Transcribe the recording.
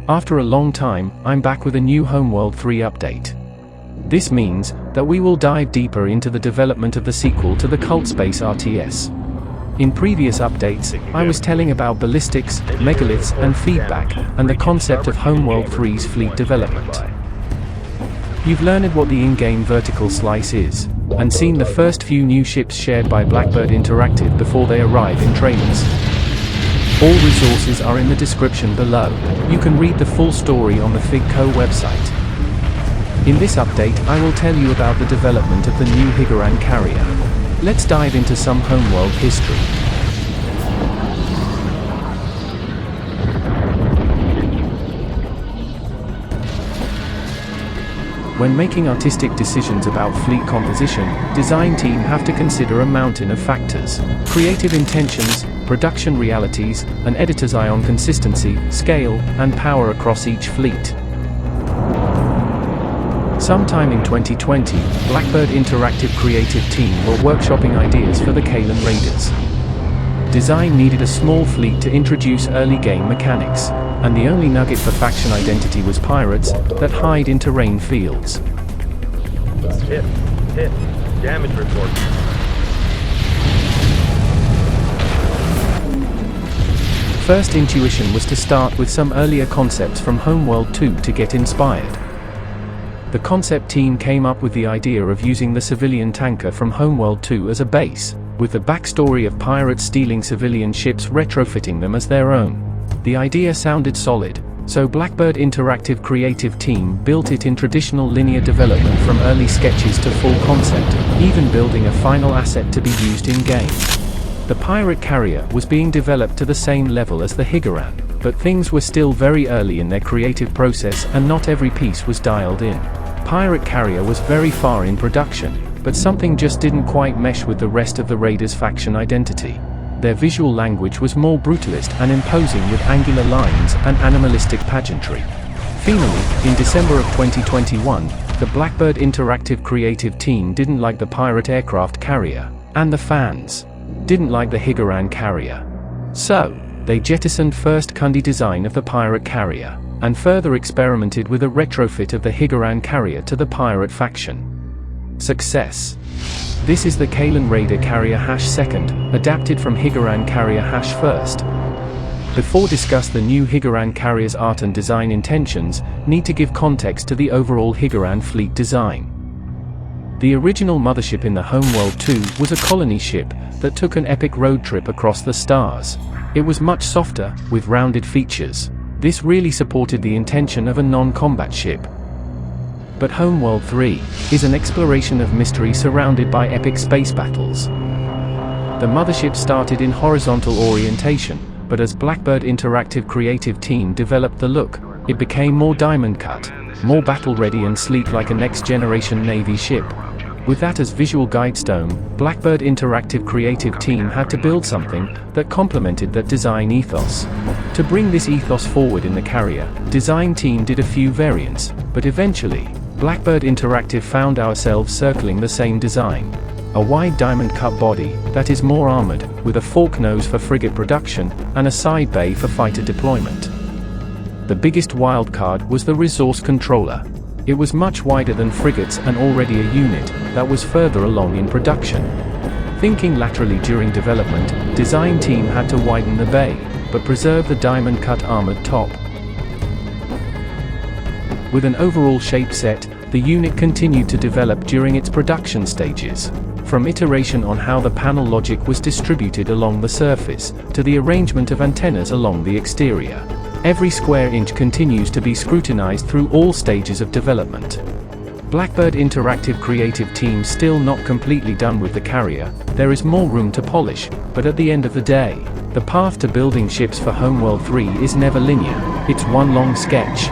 After a long time, I'm back with a new HOMEWORLD 3 update. This means that we will dive deeper into the development of the sequel to the cult space RTS. In previous updates, I was telling about ballistics, megaliths, and feedback, and the concept of HOMEWORLD 3's fleet development. You've learned what the in-game vertical slice is, and seen the first few new ships shared by Blackbird Interactive before they arrive in trailers. All resources are in the description below. You can read the full story on the FigCo website. In this update, I will tell you about the development of the new Hiigaran Carrier. Let's dive into some HOMEWORLD history. When making artistic decisions about fleet composition, design team have to consider a mountain of factors: creative intentions, production realities, an editor's eye on consistency, scale, and power across each fleet. Sometime in 2020, Blackbird Interactive creative team were workshopping ideas for the Hiigaran Raiders. Design needed a small fleet to introduce early game mechanics, and the only nugget for faction identity was pirates that hide in terrain fields. Hit, damage report. First intuition was to start with some earlier concepts from HOMEWORLD 2 to get inspired. The concept team came up with the idea of using the civilian tanker from HOMEWORLD 2 as a base, with the backstory of pirates stealing civilian ships retrofitting them as their own. The idea sounded solid, so Blackbird Interactive creative team built it in traditional linear development from early sketches to full concept, even building a final asset to be used in-game. The pirate carrier was being developed to the same level as the Hiigaran, but things were still very early in their creative process and not every piece was dialed in. Pirate carrier was very far in production, but something just didn't quite mesh with the rest of the Raiders faction identity. Their visual language was more brutalist and imposing with angular lines and animalistic pageantry. Finally, in December of 2021, the Blackbird Interactive creative team didn't like the pirate aircraft carrier, and the fans didn't like the Hiigaran Carrier. So, they jettisoned first Kundi design of the pirate carrier, and further experimented with a retrofit of the Hiigaran Carrier to the pirate faction. Success. This is the Hiigaran Raider Carrier #2, adapted from Hiigaran Carrier #1. Before discuss the new Hiigaran Carrier's art and design intentions, need to give context to the overall Hiigaran fleet design. The original mothership in the HOMEWORLD 2 was a colony ship that took an epic road trip across the stars. It was much softer, with rounded features. This really supported the intention of a non-combat ship. But HOMEWORLD 3 is an exploration of mystery surrounded by epic space battles. The mothership started in horizontal orientation, but as Blackbird Interactive creative team developed the look, it became more diamond cut, more battle-ready and sleek like a next-generation Navy ship. With that as visual guidestone, Blackbird Interactive creative team had to build something that complemented that design ethos. To bring this ethos forward in the carrier, design team did a few variants, but eventually, Blackbird Interactive found ourselves circling the same design. A wide diamond-cut body that is more armored, with a fork nose for frigate production, and a side bay for fighter deployment. The biggest wildcard was the resource controller. It was much wider than frigates and already a unit that was further along in production. Thinking laterally during development, design team had to widen the bay, but preserve the diamond-cut armored top. With an overall shape set, the unit continued to develop during its production stages. From iteration on how the panel logic was distributed along the surface, to the arrangement of antennas along the exterior. Every square inch continues to be scrutinized through all stages of development. Blackbird Interactive creative team still not completely done with the carrier. There is more room to polish, but at the end of the day, the path to building ships for HOMEWORLD 3 is never linear. It's one long sketch.